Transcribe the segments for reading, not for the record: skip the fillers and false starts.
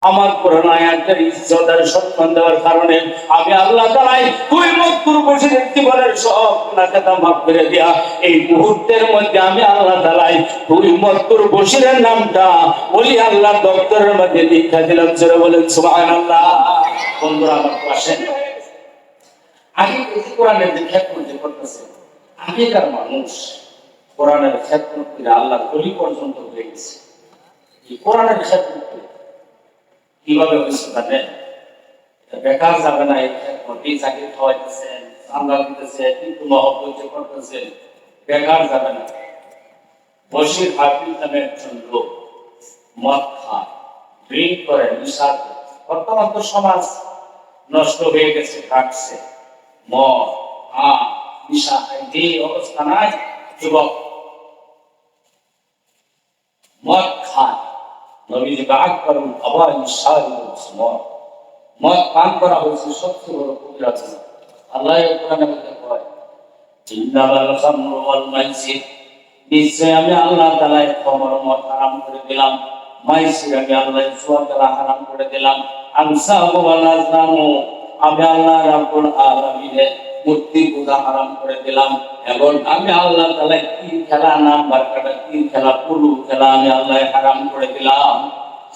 আমার কোরআন আয়াতের ইজ্জত আর সম্মান দেওয়ার কারণে আমি আল্লাহ তাআলাই দুই মক্তুর বশিরের জীবনের সব গুনাহকে মাফ করে দিয়া এই মুহূর্তের মধ্যে আমি আল্লাহ তাআলাই দুই মক্তুর বশিরের নামটা ওলি আল্লাহ দপ্তরের মধ্যে লিখা দিলাম। জোরে বলেন সুবহানাল্লাহ। বন্ধুরা আমার পাশে আগে এই কোরআনের যে খেদমত করতেছে আগেকার মানুষ কোরআনের খেদমত করে আল্লাহর ওলি পর্যন্ত হয়ে গেছে। এই কোরআনের খেদমত কিভাবে হয়েছে জানেন? বেকার যাবে না, এই চাকরি খাওয়াইতেছেন, চান্দা দিতেছে, কিন্তু মহব্বত করতেছে, বেকার যাবে না। বশির হাফিজ নামে একজন লোক মদ খায়, ড্রিঙ্ক করে, নেশা করে। বর্তমান তো সমাজ নষ্ট হয়ে গেছে, কাটছে মদ নেশা, এই অবস্থা নাই। যুবক মদ খায়, নবীজি বাদ করুন আবার মদ পান করা হয়েছে সবচেয়ে বড় কবিরা গুনাহ। আল্লাহ কোরআনে বলতে কয় ইন্নামাল খামরু ওয়াল মাইসির, নিশ্চয় আমি আল্লাহ তাআলা খামর মদ হারাম করে দিলাম, মাইসির আমি আল্লাহ জুয়া খেলা হারাম করে দিলাম, আনসাবু ওয়াল আজলামু আমি আল্লাহ রাব্বুল আলামিনের মূর্তি পূজা হারাম করে দিলাম, এবং আমি আল্লাহ তাআলা তিন খেলা নাম বারকাটা তিন খেলা পুলু খেলা আমি আল্লাহ হারাম করে দিলাম।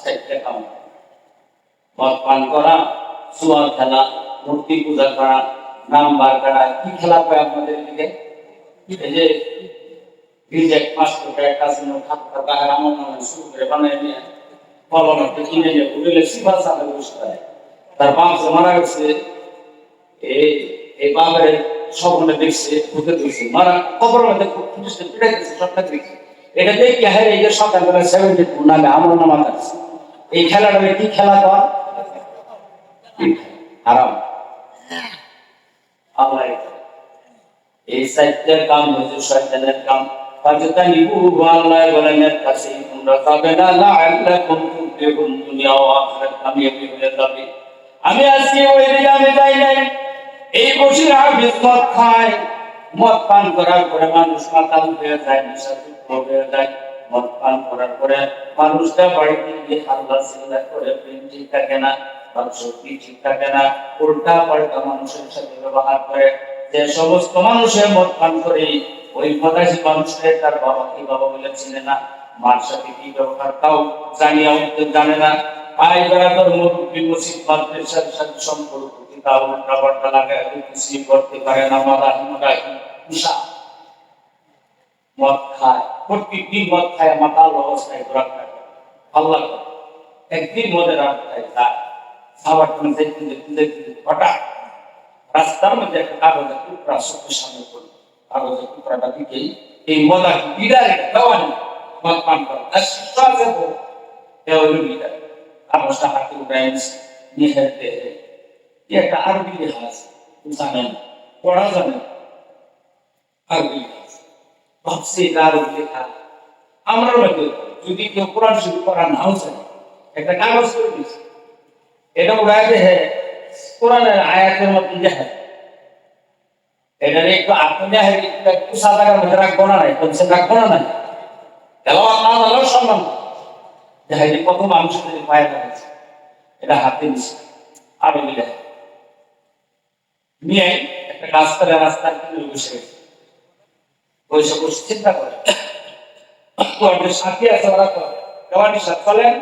চারটা কাম: মদ পান করা, জুয়া খেলা, মূর্তি পূজা করা, নাম বারকাটা। কি খেলা পায় আপনাদের দিকে? এই যে রিজেক্ট মাস্টার টাকা কাজিনো খাতা টাকা আমার নামে শুরু করে বানায় নিয়ে ফলনতে কিনে নিয়ে উড়লে সিফা সাথে বসে তার বাপ মারা গেছে। এই বাপের স্বপ্নে দেখছে, ভূতে দেখছে, মারা খবরের মধ্যে পুলিশে পিটাইতেছে, স্বপ্নে দেখছে। এটা দেখে হ্যাঁ এই যে সকালবেলা 72 নামে আমার নাম আছে। এই খেলাটা কি খেলা কর? হারাম। আল্লাহ এই সাইটের কাম হচ্ছে শয়তানের কাম। ফাজতা নিবু আল্লাহ বলেন এর কাছে তোমরা যাবে না, লাআল্লাকুম তুফলিহুন, দুনিয়া ও আখিরাত কামিয়াবি হয়ে যাবে। আমি আজকে ওই দিকে আমি যাই নাই। এই বশির হাফিজ মদ খায়, মদ পান করার পরে মানুষ মাতাল হয়ে যায়, নেশাযুক্ত হয়ে যায়। মদ পান করার পরে মানুষটা বাড়িতে গিয়ে হাল্লা চিল্লা করে, প্রেম ঠিক থাকে না, শক্তি ঠিক থাকে না, উল্টা পাল্টা মানুষের সাথে ব্যবহার করে। যে সমস্ত মানুষের মদ পান করে ওই ফদাসী মানুষের তার বাবা কি বাবা বলে চিনে না, মার সাথে কি ব্যবহার তাও জানিয়াও জানে না। আই বেড়ানোর মুরব্বী মসজিদ মাদ্রাসার সাথে সম্পর্ক তাও উল্টা পাল্টা লাগায় কিছুই করতে পারে না। মদ খায়, প্রত্যেকদিন মদ খায়, মাতাল অবস্থায় ঘোরা খায়। আল্লাহ একদিন মদের রাত খায় যায়, খাবার দেখতে দেখতে দেখতে হঠাৎ রাস্তার মধ্যে একটা কাগজের টুকরা চোখের সামনে পড়ল। কাগজের টুকরাটা দিকেই এই মদা লিডার দেওয়ানি মদ পান করে তার শিষ্য আছে, লিডার কাগজটা হাতে উঠায় নিয়ে হেঁটে একটা আরবি লেখা আছে, জানেন পড়া জানেন আরবি ভাবছি এটা আরবি লেখা। আমরা যদি কেউ কোরআন শরীফ পড়া নাও জানে, একটা কাগজ করে দিয়েছে, এটা উড়ায় যে হ্যাঁ কোরআনের আয়াতের মধ্যে দেখা এটা একটু আপনি একটু সাদার মধ্যে রাখবো না, নাই কমসে রাখবো না, নাই তেলাওয়াত না জানলেও সম্মান দেখা যায়। কত মানুষের পায়ে দাঁড়িয়েছে, এটা হাতে নিচ্ছে আরবি লেখা নিয়ে একটা গাছতলা রাস্তার কিনারে বসে গেছে। বসে বসে চিন্তা করে সাথী আছে, ওরা দেওয়ানির সাথে চলেন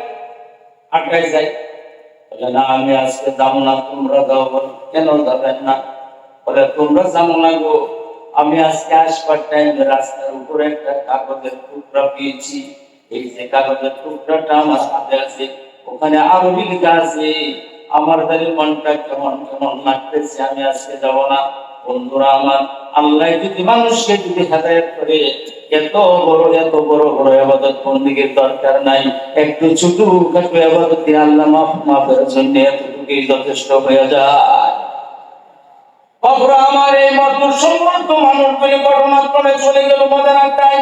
আটকায় যায়। বলে না আমি আজকে যাবো না, তোমরা যাও। কেন যাবেন না? বলে তোমরা জানো না গো, আমি আজকে আসবার টাইমে রাস্তার উপরে একটা কাগজের টুকরা পেয়েছি। এই যে কাগজের টুকরাটা আমার হাতে আছে, ওখানে আরবি লেখা আছে। আমার তাদের মনটা কেমন কেমন লাগতেছে, আমি আজকে যাব না। বন্ধুরা আমার, আল্লাহ যদি মানুষকে যদি হেদায়েত করে, এত বড় ইবাদত বন্দেগীর দরকার নাই। একটু ছোটখাটো ইবাদত আল্লাহ মাফের জন্য এতটুকুই যথেষ্ট হয়ে যায়। বাবুরা আমার, এই মধুর সম্পর্ক মানুষগুলি ঘটনাক্রমে চলে গেল মদের আড্ডায়।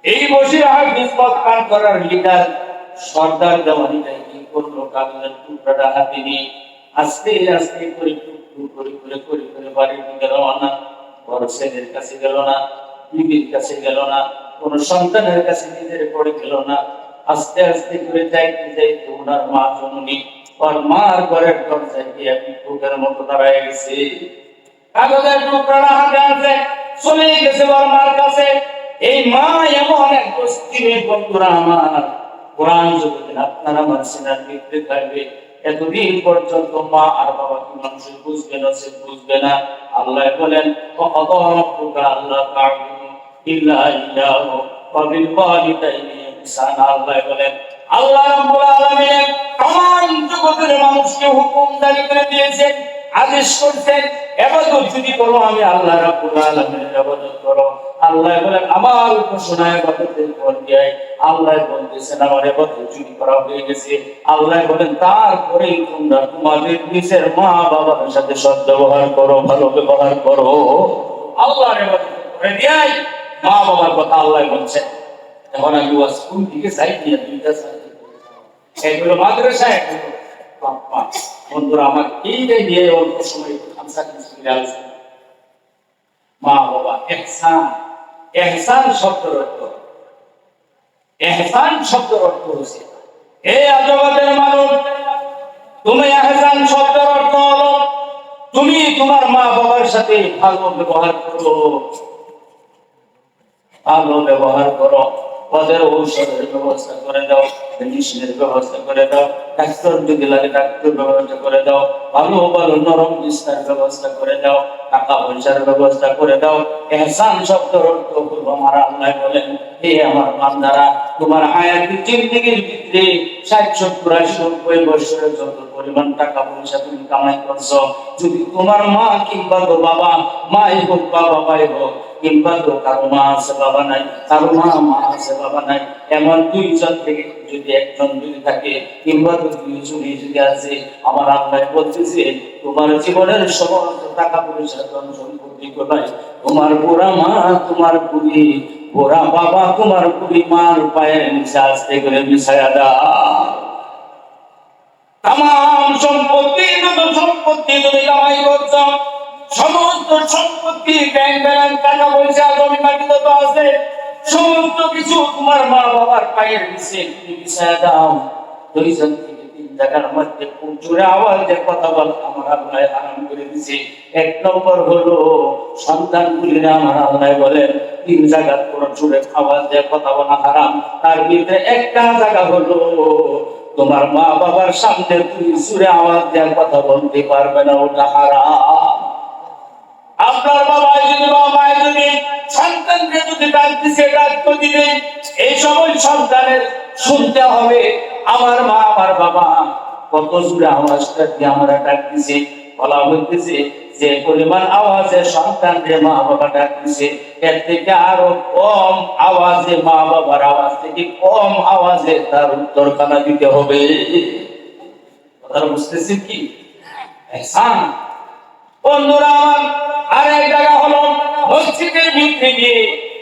এই বসির হাফিজ মদ পান করার লিডার সর্দার দেওয়ানিটাই কি করলো? কাগজের টুকরাটা হাতে নিয়ে আস্তে আস্তে করে টুকটুক করে করে করে করে বাড়ির দিকে রওনা। বড় ছেলের কাছে গেল না, বিবির কাছে গেল না, কোন সন্তানের কাছে নিজের পড়ে গেল না, আস্তে আস্তে করে যাইতে যাইতে ওনার মা জননী ওর মার ঘরের দরজায় গিয়ে বুকের মতো দাঁড়ায় গেছে। কাগজের টুকরাটা হাতে আছে, চলে গেছে ওর মার কাছে। এই মা এমন এক বস্তির বন্ধুরা আমার, কোরআন যতদিন আপনার আমার সিনার ভিতরে থাকবে, এতদিন পর্যন্ত মা আর বাবা কি মানুষ বুঝবে না, সে বুঝবে না। আল্লাহ বলেন আল্লাহ তা'বুদু ইল্লা ইয়্যাহু ওয়া বিল ওয়ালিদাইনি ইহসানা। আল্লাহ বলেন, আল্লাহ রাব্বুল আলামিন तमाम জগতের মানুষকে হুকুম জারি করে দিয়েছেন, আদেশ করছেন, ইবাদত যদি করো আমি আল্লাহ রাব্বুল আলামিনের ইবাদত করো। আল্লাহ বলেন আমার উপাসনা ইবাদতের পর্যায়ে আল্লাহ বলতেছেন আমার ইবাদত যদি করা হয়ে গেছে, আল্লাহ বলেন তারপরেই তোমরা তোমাদের নিজের মা বাবার সাথে সদ্ব্যবহার করো, ভালো ব্যবহার করো। আল্লাহর ইবাদত করে দিয়াই মা বাবার কথা আল্লাহ বলছেন। এখন আমি স্কুল থেকে যাই নিয়ে দুইটা এগুলো মাদ্রাসা, এগুলো বাপ্পা বন্ধুরা আমার এইটাই নিয়ে অল্প সময় একটু খামসা খামসি আলোচনা। মা বাবা ইহসান, ইহসান শব্দের অর্থ, ইহসান শব্দের অর্থ হচ্ছে এই জগতের মানুষ, তুমি ইহসান শব্দের অর্থ হলো তুমি তোমার মা বাবার সাথে ভালো ব্যবহার করো, ভালো ব্যবহার করো, ওদের ঔষধের ব্যবস্থা করে দাও, মেডিসিনের ব্যবস্থা করে দাও, ডাক্তার যদি লাগে ডাক্তার ব্যবস্থা করে দাও, ভালো ভালো নরম বিছানার ব্যবস্থা করে দাও, টাকা পয়সার ব্যবস্থা করে দাও। ইহসান শব্দের অর্থ হলো আমার আল্লাহ বলেন, হে আমার বান্দারা তোমার হায়াতি জিন্দেগির ভিতরে 60 70 80 90 বছরের যত পরিমাণ টাকা পয়সা তুমি কামাই করছো, যদি তোমার মা কিংবা তো বাবা, মাই হোক বা বাবাই হোক, কিংবা তো কারো মা আছে বাবা নাই, কারো মা আছে বাবা নাই, এমন দুইজন থেকে যদি একজন যদি থাকে কিংবা তো দুইজনই যদি আছে, আমার আল্লাহ বলতেছে তোমার জীবনের সমস্ত টাকা পয়সা ধন সম্পত্তি কোথায়, তোমার বুড়া মা তোমার বুড়ি বুড়া বাবা তোমার বুড়ি মার পায়ের নিচে আস্তে করে বিছায়া দাও। তামাম সম্পত্তি যত সম্পত্তি তুমি কামাই করছো, সমস্ত সম্পত্তি ব্যাংক ব্যালেন্স টাকা পয়সা জমি মাটি যত আছে সমস্ত কিছু তোমার মা বাবার পায়ের নিচে তুমি বিছায়া দাও। দুইজন থেকে তিন জায়গার মধ্যে খুব জোরে আওয়াজে কথা বল আমার আল্লাহ হারাম করে দিয়েছে। এক নম্বর হলো সন্তানগুলিরা আমার আল্লাহ বলেন তিন জায়গার কোন জোরে আওয়াজ দিয়ে কথা বলা হারাম। তার ভিতরে একটা জায়গা হলো তোমার মা বাবার সামনে তুমি জোরে আওয়াজ দিয়ে কথা বলতে পারবে না, ওটা হারাম। আপনার বাবা যদি বাবা মায়ের যদি সন্তানকে যদি ডাক দিছে ডাক দিবে, এই সময় সন্তানের শুনতে হবে আমার মা আমার বাবা কত জোরে আওয়াজটা দিয়ে আমরা ডাক দিছে। বলা হইতেছে যে পরিমাণ আওয়াজে সন্তানকে মা বাবা ডাক দিছে, এর থেকে আরো কম আওয়াজে মা বাবার আওয়াজ থেকে কম আওয়াজে তার উত্তরখানা দিতে হবে। কথা বুঝতেছি কি? ইহসান বন্ধুরা আমার আরেক জায়গা হলো মসজিদের ভিতরে গিয়ে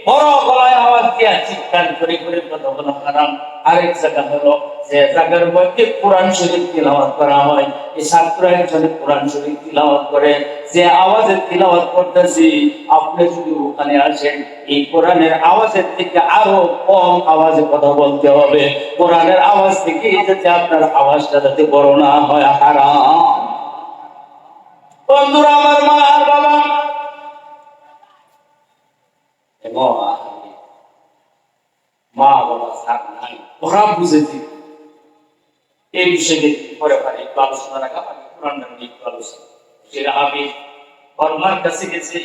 বড় গলায় আওয়াজ দিয়ে চিৎকার করে করে কথা বলা হারাম। আরেক জায়গা হলো যে জায়গার মধ্যে কোরআন শরীফ তিলাওয়াত করা হয়, এই ছাত্র একজনে কোরআন শরীফ তিলাওয়াত করে, যে আওয়াজে তিলাওয়াত করতেছি আপনি যদি ওখানে আসেন এই কোরআনের আওয়াজের থেকে আরো কম আওয়াজে কথা বলতে হবে, কোরআনের আওয়াজ থেকে যাতে আপনার আওয়াজটা যাতে বড় না হয় হারাম। বন্ধুরা আমার মা আর বাবা মা বাবা সার নাই, ওরা বুঝেছি এই বিষয়ে পরে পরে একটু আলোচনা রাখা হয়, কোরআনের নিয়ে একটু আলোচনা। সেটা আমি ওর মার কাছে গেছি,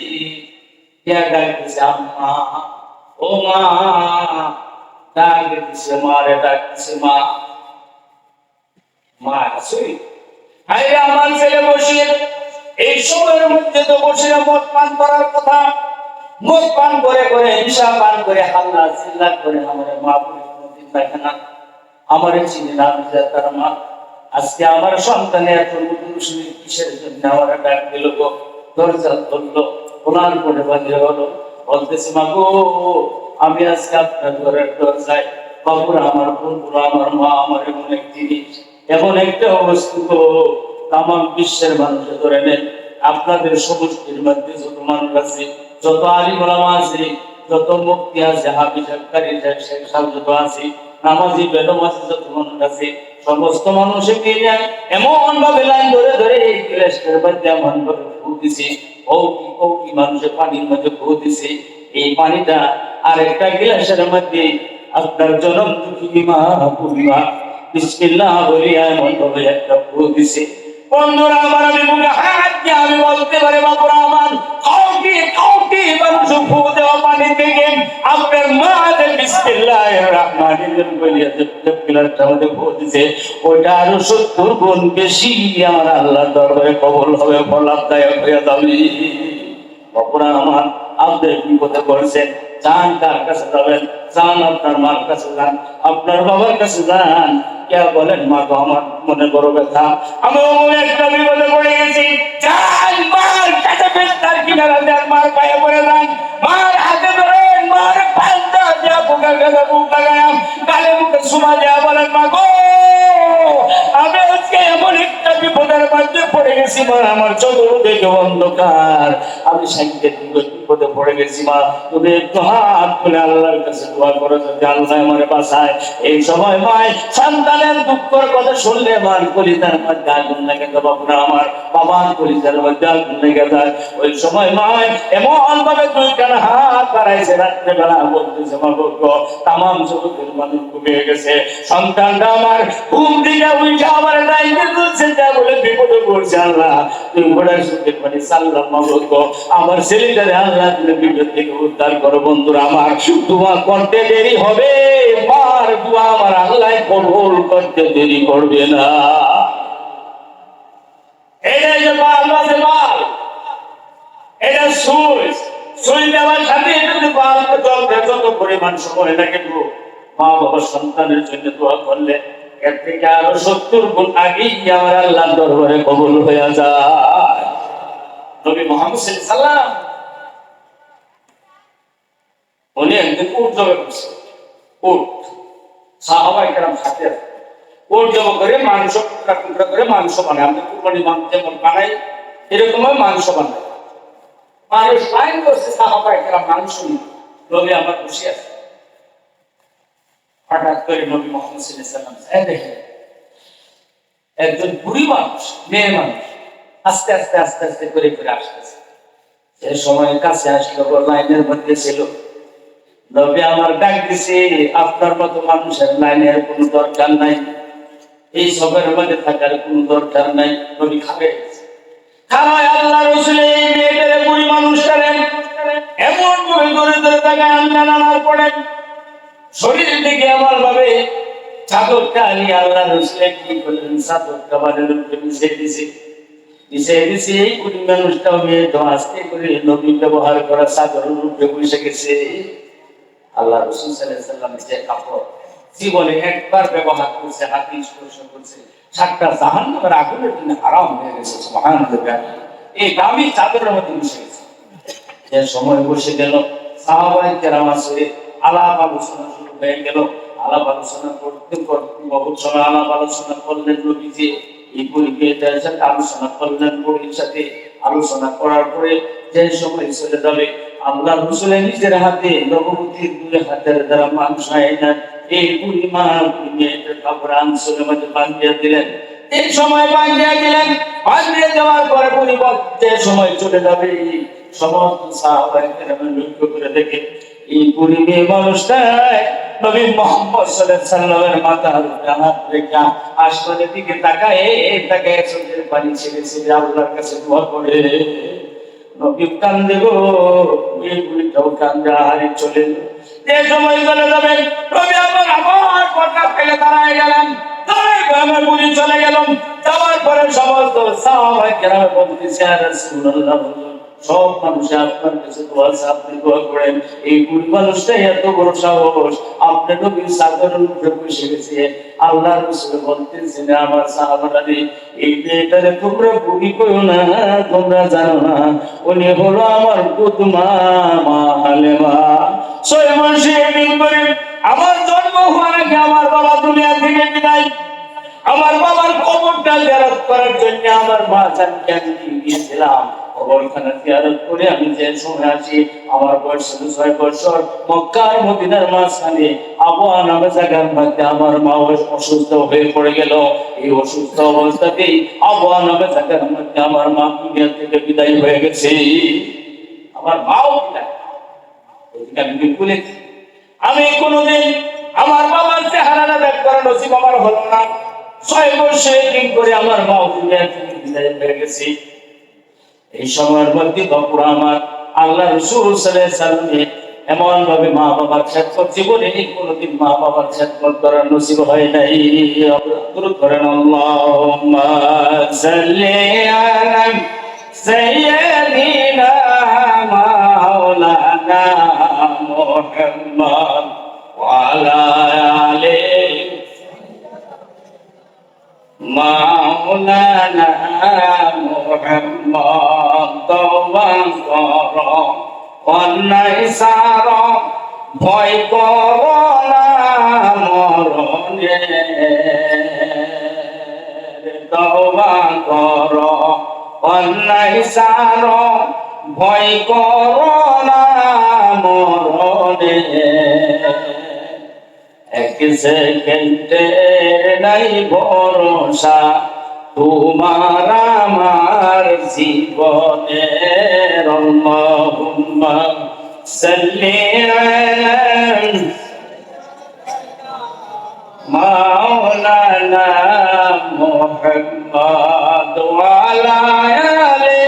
ডাকতেছে আম্মা, ও মা, ডাক দিচ্ছে মা রে, ডাক দিচ্ছে মা। মা আছে আমার ছেলে বসে এই সময়ের মধ্যে তো বসে মদ পান করার কথা, মদ পান করে করে নিশা পান করে হাল্লা চিল্লা করে আমার মা বলে কোনদিন দেখে না, আমার চিনি না তার মা। আজকে আমার সন্তানের এত নতুন শুনে কিসের জন্য আমার ডাক দিল গো, দরজা ধরলো, ওনার করে বাজে হলো, বলতেছি মা গো আমি আজকে আপনার ঘরের দরজায়, বাবুরা আমার বন্ধুরা আমার মা আমার এমন এক জিনিস, এমন একটা বস্তু গো তামাম বিশ্বের মানুষে ধরে নেন, আপনাদের সমষ্টির মধ্যে যত মানুষ আছে, যত আলিম ওলামা আছে, যত মুফতি আছে, হাফিজ কারি শেখ সাহেব যত আছে, নামাজি বেদমাজি যত মানুষ আছে সমস্ত মানুষে মিলে এমন ভাবে লাইন ধরে ধরে এই গ্লাসটার মধ্যে এমন ভাবে ফু দিছে, কৌটি মানুষে পানির মধ্যে ফু দিছে। এই পানিটা আরেকটা গ্লাসের মধ্যে আপনার জনম দুঃখী মা পূর্ণিমা বিসমিল্লাহ বলিয়া এমন ভাবে একটা ফু দিছে। বন্ধুরা আমার, আমি মুখে হাত দিয়ে আমি বলতে পারি বাবুরা আমার, কাউকে মানুষ ফু দেওয়া পানি থেকে আপনার মা যে বিসমিল্লাহির রহমানির রহিম বলিয়া যে গ্লাসটা মধ্যে ফু দিছে, ওটা আরো 70 গুণ বেশি আমার আল্লাহর দরবারে কবুল হবে, ফলাদায়ক হয়ে যাবে। বাবুরা আমার, আপনি বিপদে পড়ছেন, যান কার কাছে যাবেন? যান আপনার মার কাছে যান, আপনার বাবার কাছে যান। কে বলেন মা গো আমার মনে বড় ব্যথা, আমি একটা বিপদে পড়ে গেছি, যান মার কাছে, বেস্তার কিনারা যান, মার পায়ে পড়ে যান, মার হাতে ধরেন, মার পাল্টা দিয়া বুকের কাছে বুক লাগায়াম, গালে মুখে সুমা দিয়া বলেন মা গো আমি আজকে এমন একটা বিপদের মধ্যে পড়ে গেছি মা, আমার চতুর্দিকে অন্ধকার, আমি সাইকেল বিপদে পড়ে গেছি মা, তুমি একটু হাত খুলে আল্লাহর কাছে দোয়া করো যাতে আল্লাহ আমারে বাঁচায়। এই সময় মায় সন্তানের দুঃখের কথা শুনলে মার কলিজার মধ্যে আগুন লেগে যায়, বাবুরা আমার বাবার কলিজার মধ্যে আগুন লেগে যায়। ওই সময় মায় এমন ভাবে দুইখানা হাত বাড়াইছে, রাত্রেবেলা বলতেছে মা গো তামাম জগতের মানুষ ঘুমিয়ে গেছে, সন্তানটা আমার ঘুম থেকে উঠে আমার দায়িত্ব তুলছে, যা বলে বিপদে পড়ছে আল্লাহ তুমি ঘোড়ার সুখে মানে সাল্লাম মা গো আমার ছেলেটারে আল্লাহ তুমি বিপদ থেকে উদ্ধার করো। বন্ধুরা আমার, দোয়া করতে দেরি হবে, মার দোয়া আমার আল্লাহ কবুল করতে দেরি করবে না। এটা যে বাল বাজে বাল, এটা সুই দেওয়ার সাথে যদি বালকে চলতে যত পরিমাণ সময় লাগে মা বাবা সন্তানের জন্য দোয়া করলে এর থেকে আরো 70 গুণ আগেই আমার আল্লাহর দরবারে কবুল হয়ে যায়। নবী মুহাম্মদ সাল্লাল্লাহু আলাইহি সাল্লাম উনি একদিন উট জবাই করছে, উট সাহাবায়ে কেরাম সাথে আছে, উট জবাই করে মাংস টুকরা টুকরা করে মাংস বানায়, আমরা কুরবানি মাংস যেমন বানাই এরকম মাংস বানায়। মানুষ লাইন করছে, সাহাবায়ে কেরাম মাংস নিয়ে, নবী আমার খুশি আছে। হঠাৎ করে নবী মুহাম্মদ সাল্লাল্লাহু আলাইহি সাল্লাম দেখে একজন বুড়ি মানুষ, মেয়ে মানুষ আস্তে আস্তে আস্তে আস্তে করে করে আসতেছে। সে সময় কাছে আসলো, লাইনের মধ্যে ছিল। নবী আমার ডাক দিছে, আপনার মতো মানুষের লাইনের কোনো দরকার নাই, এই সবের মধ্যে থাকার কোনো দরকার নাই। নবী খাবে খাওয়ায় আল্লাহ রাসূল এই মেয়েটারে বুড়ি মানুষটারে এমন করে ধরে ধরে তাকায় আনার পরে শরীর থেকে আমার ভাবে চাদরটা নিয়ে আল্লাহ রাসূল কি করলেন, চাদরটা বাড়ির উপরে বিছিয়ে দিছে। এই বুড়ি মানুষটাও মেয়ে তো আস্তে করে নবী ব্যবহার করা চাদরের উপরে বসে গেছে। আল্লাহ রাসূল সাল্লাল্লাহু আলাইহি ওয়াসাল্লাম যে কাপড় জীবনে একবার ব্যবহার করছে, হাতে স্পর্শ করছে, 7টা জাহান্নামের আগুনের জন্য হারাম হয়ে গেছে। সুবহানাল্লাহ, এই দামি চাদরের মধ্যে বসে গেছে। যে সময় বসে গেল, সাহাবায়ে কেরাম আসলে আলাপ আলোচনা শুরু হয়ে গেল। আলাপ আলোচনা করতে করতে বহুত সময় আলাপ আলোচনা করলেন নবীজি, এই পরিবেশের সাথে আলোচনা করলেন, বুড়ির সাথে আলোচনা করার পরে যে সময় চলে যাবে আল্লাহ রাসূল নিজের হাতে নবুয়তির 2 হাতের দ্বারা মাংস আইনা এই বুড়ি মা মেয়েটার কাপড় আঁচলের মধ্যে বাঁধিয়ে দিলেন। এই সময় বাঁধিয়ে দিলেন, বাঁধিয়ে দেওয়ার পরে বুড়ি যে সময় চলে যাবে সমস্ত সাহাবায়ে কেরাম লক্ষ্য করে দেখে এই বুড়ি মেয়ে মানুষটাই নবী মুহাম্মদ সাল্লাল্লাহু আলাইহি সাল্লামের মাথার উপরে হাত রেখে আসমানের দিকে তাকায় চোখের পানি ছেড়ে ছেড়ে আল্লাহর কাছে দোয়া করে। নবী কান্দে গো, এই বুড়িটাও কান্দে, হারে চলে যে সময় চলে যাবেন নবী আমার কথা ফেলে দাঁড়ায় গেলেন, আমার বুড়ি চলে গেল। যাওয়ার পরে সমস্ত সাহাবায়ে কেরাম বলতেছে ইয়া রাসূলুল্লাহ, সব মানুষ আপনার কাছে দোয়া আছে, আপনি দোয়া করেন। এই বুড়ি মানুষটা এত বড় সাহস, আপনি নবীর চাদরের উপরে বসে গেছে। আল্লাহ রাসূল বলতেছেন আমার সাহাবারা, এই মেয়েটারে তোমরা বুড়ি কইও না, তোমরা জানো না উনি হলো আমার কুদমা মা হালেমা। 6 মাসে দিন করে আমার জন্ম হওয়ার আগে আমার বাবা দুনিয়া থেকে বিদায়, আমার বাবার কবরটা জিয়ারত করার জন্য আমার মা জানকে আমি গিয়েছিলাম। কবরখানা জিয়ারত করে আমি যে সময় আসি, আমার বয়স ছিল 6 বছর। মক্কার মদিনার মাঝখানে আবওয়া নামে জায়গার মধ্যে আমার মা অসুস্থ হয়ে পড়ে গেল। এই অসুস্থ অবস্থাতেই আবওয়া নামে জায়গার মধ্যে আমার মা দুনিয়া থেকে বিদায় হয়ে গেছে। আমার মাও বিদায়। আমি বলেছি আমি কোনোদিন আমার বাবার চেহারাটা দেখার নসিব আমার হলো না। 6 বছর দিন করে আমার মা দুনিয়া থেকে বিদায় হয়ে গেছে। এই সময়ের মধ্যে বাপুরা আমার আল্লাহ রাসূল সাল্লাল্লাহু আলাইহি ওয়াসাল্লাম এমন ভাবে মা বাবার খেদমত জীবনে কোনোদিন মা বাবার খেদমত করার নসিব হয় নাই। দরুদ করেন আল্লাহুম্মা সাল্লি আলা সাইয়্যিদিনা মাওলানা মুহাম্মদ ওয়া আলা আলি মাওলানা মুহাম্মদ। তওবা করো অন্যায় সারো, ভয় করো না মরণে। তওবা করো অন্যায় সারো, ভয় করো না মরণে। এক সেকেন্ডের নাই ভরসা তোমার আমার জীবনের। আল্লাহুম্মা সাল্লি আলা মাওলানা মুহাম্মদ ওয়া আলা আলি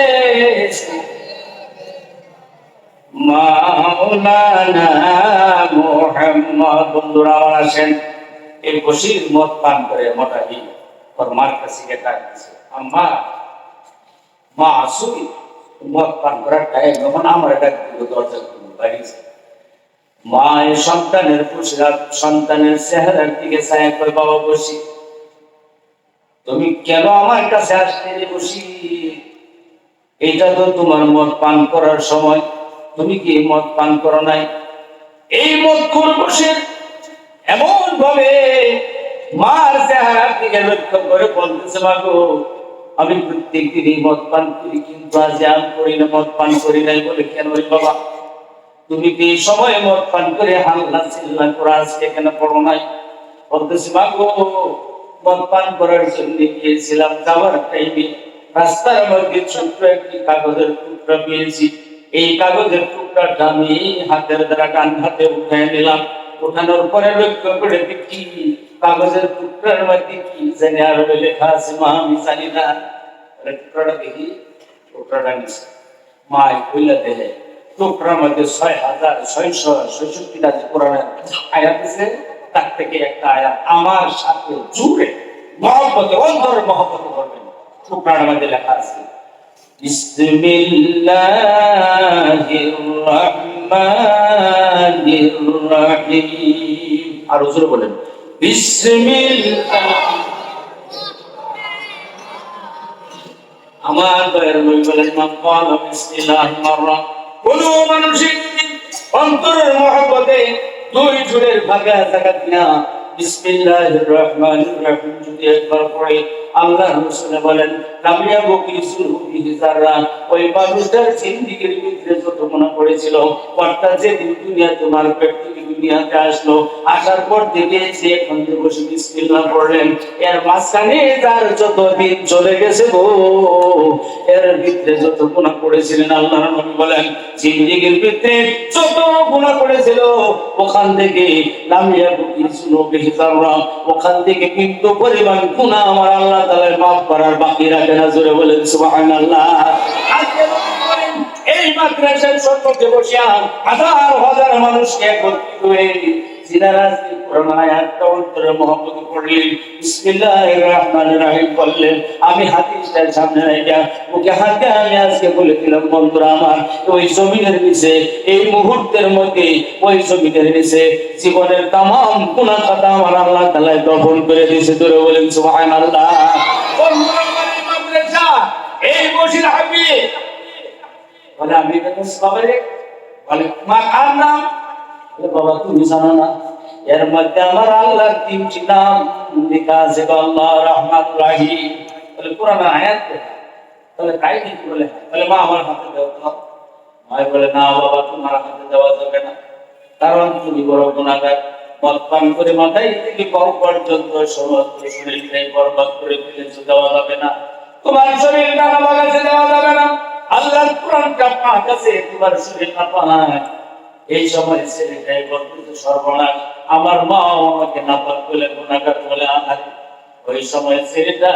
মাওলানা মুহাম্মদ। বন্ধুরা আমার আসেন, এই বসির মদ পান করে মোটাহি ওর মার কাছে গিয়ে ডাকছে, আম্মা মা আসুই মদ পান করার টাইম যখন আমার ডাক দিল দরজা খুলে বাড়িছে। মা এই সন্তানের পুষরাত সন্তানের চেহারার দিকে চায় কই, বাবা বসি তুমি কেন আমার কাছে আসতে বসি? এইটা তো তোমার মদ পান করার সময়, তুমি কি মদ পান করো নাই? এই মদ করে বসে এমন ভাবে মার চেহারার দিকে লক্ষ্য করে বলতেছে, মাগো আমি প্রত্যেক দিনই মদ পান করি, কিন্তু আজ আমি করি না, মদ পান করি নাই বলে কেন? ওই বাবা তুমি কি এই সময় মদ পান করে হাল্লা চিল্লা করে আজকে কেন পড়ো নাই? বলতেছে, মাগো মদ পান করার জন্য গিয়েছিলাম, যাওয়ার টাইমে রাস্তার মধ্যে ছোট্ট একটি কাগজের টুকরা পেয়েছি। এই কাগজের টুকরাটা আমি হাতের দ্বারা ডান হাতে উঠায় নিলাম। উঠানোর পরে লক্ষ্য করে দেখি কাগজের টুকরার মধ্যে কি জানি আরবে লেখা আছে, মা আমি জানি না। টুকরাটা দেখি, টুকরাটা নিচ্ছে। মা কইলা দেহে টুকরার মধ্যে 6666টা যে কোরআনের আয়াত আছে, তার থেকে একটা আয়াত আমার সাথে জুড়ে মহব্বতে অন্তরের মহব্বতে করবেন। টুকরার মধ্যে লেখা আছে, বিসমিল্লাহির রাহমানির রাহিম। আর হুজুর বলেন বিসমিল্লাহ। আমার দয়ার নবী বলেন, মান ক্বালা বিসমিল্লাহি মাররা। কোন মানুষের অন্তরের মহব্বতে দুই জোরের ভাগা জায়গা দিয়া বিসমিল্লাহির রহমানির রহিম যদি একবার পড়ে, আল্লাহর রাসূল বলেন লামিয়া বকিসুল বিহিজাররা, ওই মানুষটার জিন্দেগীর ভিতরে যত গুনাহ করেছিল, অর্থাৎ যেদিন দুনিয়া তোমার পেট থেকে দুনিয়াতে আসলো, আসার পর থেকে সে এখন থেকে বসে বিসমিল্লাহ পড়লেন, এর মাঝখানে যার যত দিন চলে গেছে গো, এর ভিতরে যত গুনাহ করেছিলেন, আল্লাহর নবী বলেন জিন্দেগীর ভিতরে যত গুনাহ করেছিল ওখান থেকে লামিয়া বকিসুল বিহিজাররা, ওখান থেকে কিন্তু পরিমাণ গুনাহ আমার আল্লাহ তাআলা মাফ করার বাকি রাখে না। জোরে বলেন সুবহানাল্লাহ। এই মাদ্রাসার সম্মুখে বসিয়া হাজার হাজার মানুষকে একত্রিত হয়ে যিনারা কোরআন আয়াতটা অন্তরে মহব্বত করলেন, বিসমিল্লাহির রাহমানির রাহিম বললেন, আমি হাদিসটার সামনে রাখা ওকে হাতে আমি আজকে বলে দিলাম, বন্ধুরা আমার ওই জমিনের নিচে এই মুহূর্তের মধ্যে ওই জমিনের নিচে জীবনের তামাম গুনাহ খাতা আমার আল্লাহ তাআলা দফন করে দিয়েছে। ধরে বলেন সুবহানাল্লাহ। বন্ধুরা আমার এই মাদ্রাসা এই বসির হাবিব বলে আমি এটা সবাই বলে মা কার নাম? বাবা তুমি জানো না? এর মধ্যে আমার আল্লাহর 3টি নাম লেখা আছে, আল্লাহ রহমান রাহিম। বলে কোরআন আয়াত তাহলে তাই কিন্তু বলে তাহলে মা আমার হাতে দেওয়া তো। মায় বলে না বাবা তোমার হাতে দেওয়া যাবে না, কারণ তুমি বড় গুণাগার। মদ পান করে মাথায় থেকে পাও পর্যন্ত সমস্ত শরীরটাই বরবাদ করে ফেলেছো, দেওয়া যাবে না। তোমার শরীর নাপাক কাছে দেওয়া যাবে না। আল্লাহর কোরআনটা পাক আছে, তোমার শরীর নাপাক। এই সময় ছেলেটাই বলতেছে সর্বনাশ, আমার মা আমাকে নাপাক বলে গুণাগার বলে আঘাত। ওই সময় ছেলেটা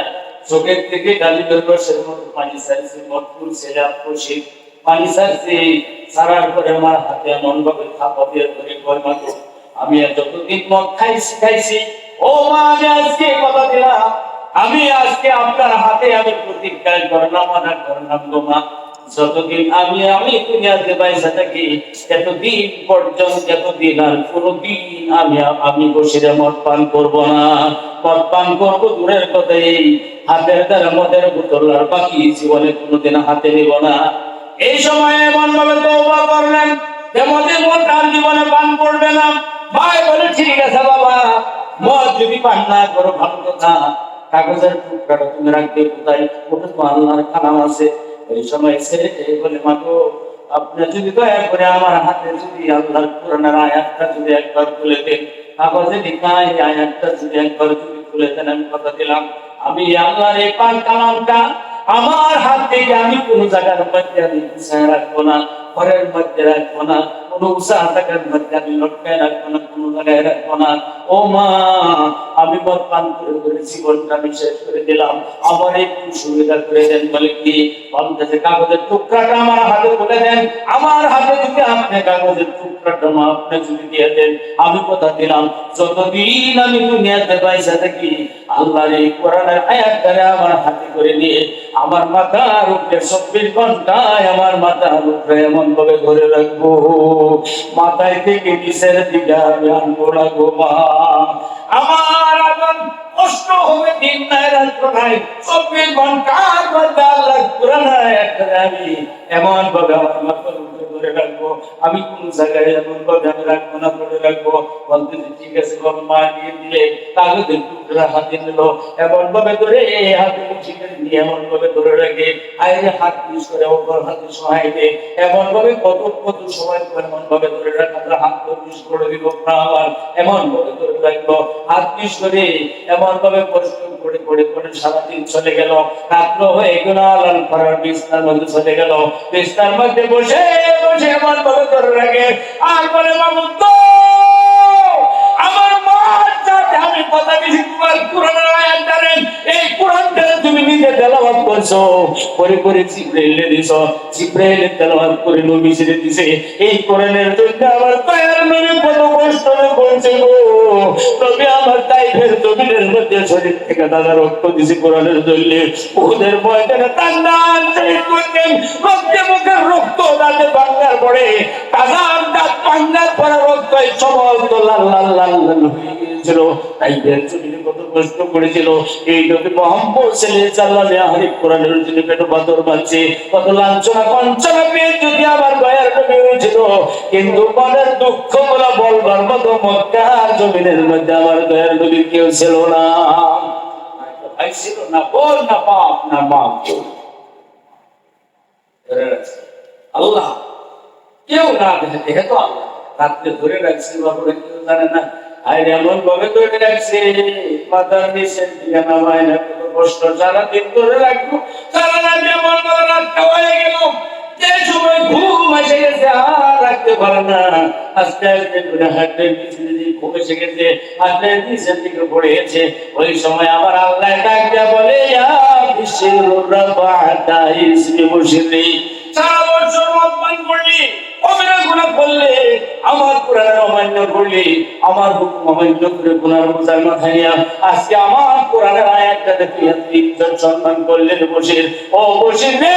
চোখের থেকে ডালি রসের মতো পানি ছাড়ছে, মটকুল ছেলে খুশি পানি ছাড়ছে। ছাড়ার পরে আমার হাতে এমন ভাবে থাপা দিয়ে ধরে কয় মা গো, আমি যতদিন মদ খাইছি ও মা, আমি আজকে কথা দিলাম, আমি আজকে আপনার হাতে আমি প্রতিজ্ঞা করলাম, অনার করলাম গো মা, যতদিন আমি দুনিয়াতে বাইসা থাকি এতদিন পর্যন্ত, এতদিন আর কোনদিন আমি বসিরে মদ পান করবো না। মদ পান করবো দূরের কথাই, হাতের দ্বারা মদের বোতল আর বাকি জীবনে কোনোদিন হাতে নিব না। এই সময় এমন ভাবে তওবা করলেন যে মদের মদ আর জীবনে পান করবে না। ভাই বলে ঠিক আছে বাবা, মদ যদি পান না করো ভালো কথা, কাগজের টুকরাটা তুমি রাখবে কোথায়? ওটা তো আল্লাহর কালাম আছে। ওই সময় ছেলে বলে মা গো, আপনি যদি দয়া করে আমার হাতে যদি আল্লাহর কোরআনের আয়াতটা যদি একবার তুলে দেন, কাগজে লেখা এই আয়াতটা যদি একবার যদি তুলে দেন, আমি কথা দিলাম আমি আল্লাহর এই পাক কালামটা আমার হাত থেকে আমি কোন জায়গার মধ্যে আমি গুছায় রাখবো না, ঘরের মধ্যে রাখবো না, কোন উষা জায়গার মধ্যে আমি লটকায় রাখবো না, কোন জায়গায় রাখবো না। ও মা, আমি মদ পান করে জীবনটা আমি শেষ করে দিলাম, আমার একটু সুবিধা করে দেন। বলে কি? বলতেছে কাগজের টুকরাটা আমার হাতে তুলে দেন। আমার হাতে যদি আপনি কাগজের টুকরাটা আপনি যদি দিয়ে দেন, আমি কথা দিলাম যতদিন আমি দুনিয়াতে বাইসা থাকি আল্লাহর এই কোরআনের আয়াতটারে আমার হাতে করে নিয়ে আমার মাথার উপরে 24 ঘন্টায় আমার মাথার উপরে এমন ভাবে ধরে রাখবো, মাথায় থেকে নিচের দিকে আমি আনবো না গো মা। আমার আগুন কষ্ট হবে দিন নাই রাত নাই, 24 ঘন্টার মধ্যে আল্লাহ কোরআনের আয়াতটারে আমি এমন ভাবে আমার মাথার উপরে ধরে রাখবো, আমি কোন জায়গায় এমন ভাবে আমি রাখবো না, ধরে রাখবো। বলতে ঠিক আছে বাবা। মা দিয়ে দিলে কাগজের টুকরা হাতে নিল, এমন ভাবে ধরে হাতে চিকেন নিয়ে এমন ভাবে ধরে রাখে, আইরে হাত পিস করে ওপর হাতে সহায় দে, এমন ভাবে কত কত সময় এমন ভাবে ধরে রাখা, হাত পিস করে দিব আবার এমন ভাবে ধরে রাখলো, হাত পিস করে এমন ভাবে পরিশ্রম করে করে করে সারাদিন চলে গেল। রাত্র হয়ে গেল, আলাল করার বিছনার মধ্যে চলে গেল, বিছনার মধ্যে বসে বসে এমন ভাবে ধরে রাখে আর বলে মামুদ তো আমার মার সাথে আমি কথা দিছি, তোমার কোরআনের আয়াত জানেন, এই কোরআনটা তুমি নিজে তেলাওয়াত করছো, পরে পরে জিবরাইলে দিছো, জিবরাইলে তেলাওয়াত করে নবী ছেড়ে দিছে। এই কোরআনের জন্য আমার দয়ার নবী কত কষ্ট করছে গো। নবী আমার তাইফের জমিনের মধ্যে শরীর থেকে দাদা রক্ত দিছে কোরআনের জন্য। ওদের ময়দানে টান্ডান শহীদ করতেন, রক্তে মুখের রক্ত দাঁতে ভাঙার পরে কাজার দাঁত ভাঙার পরে রক্ত সমস্ত লাল লাল লাল লাল হয়ে গিয়েছিল। তাইফের জমিনে কত কষ্ট করেছিল এই নবী মুহাম্মদ সাল্লাল্লাহু আলাইহি কোরআনের জন্য পেট পাথর বাঁচছে, কত লাঞ্ছনা কঞ্চনা পেয়ে যদি আমার দয়ার নবী হয়েছিল, কিন্তু মনের দুঃখ গুলো বলবার মতো মক্কার জমিনের মধ্যে আমার দয়ার নবী কেউ ছিল না। ভাই ছিল না, বল না বাপ না মা, আল্লাহ কেউ না দেখে তো আল্লাহ রাত্রে ধরে রাখছে, বাবুরা কেউ জানে না। আর এমন ভাবে ধরে রাখছে মাথার নিচের দিকে নামায় না, কত কষ্ট সারাদিন ধরে রাখবো, সারা রাত এমন ভাবে রাতটা হয়ে গেল, যে সময় ঘুম এসে গেছে আর রাখতে পারে না, আস্তে আস্তে করে হাতের নিচে ঘুম এসে গেছে, হাতের নিচের দিকে পড়ে গেছে। ওই সময় আবার আল্লাহ ডাকতে বলে ইয়া বিশরুর রাফাতা ইসমি মুশরি, সারা বছর মদ পান করলি, কবিরা গুনাহ করলে, আমার কোরআনের অমান্য করলি, আমার হুকুম অমান্য করে গুনার বোঝার মাথায় নিয়া আজকে আমার কোরআনের আয়াতটাতে তুই ইজ্জত সম্মান করলেন বশির। ও বশির রে,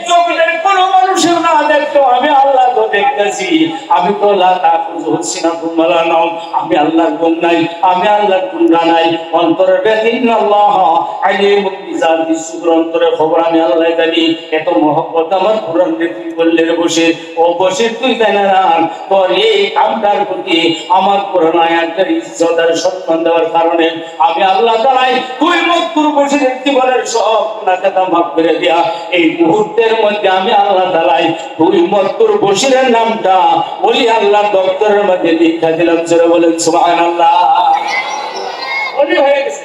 জমিনের কোনো মানুষের না দেখতো, আমি আল্লাহ তো দেখতে পাইতেছি আমি তো লা তাখুযু সিনাতুম ওয়ালা নাওম, আমি আল্লাহর ঘুম নাই, আমি আল্লাহর টুনরা নাই। অন্তরে ইন্নাল্লাহ আলিমুম বিযাতি সুদূর, অন্তরে খবর আমি আল্লাহ জানি। এত মহব্বত আমার কোরআন তুই বললে রে বসে, ও বসে তুই জানা না তোর এই কামটার প্রতি আমার কোরআন আয়াতের ইজ্জত আর সম্মান দেওয়ার কারণে আমি আল্লাহ তাআলাই তুই মক্তুর বসিরের জীবনের সব গুনাহ খাতা মাফ করে দিয়া এই মুহূর্তের মধ্যে আমি আল্লাহ তাআলাই তুই মক্তুর বসিরের নামটা ওলি আল্লাহ দপ্তরের মধ্যে লিখা দিলাম। জোরে বলেন সুবহানাল্লাহ। ওলি হয়ে গেছে।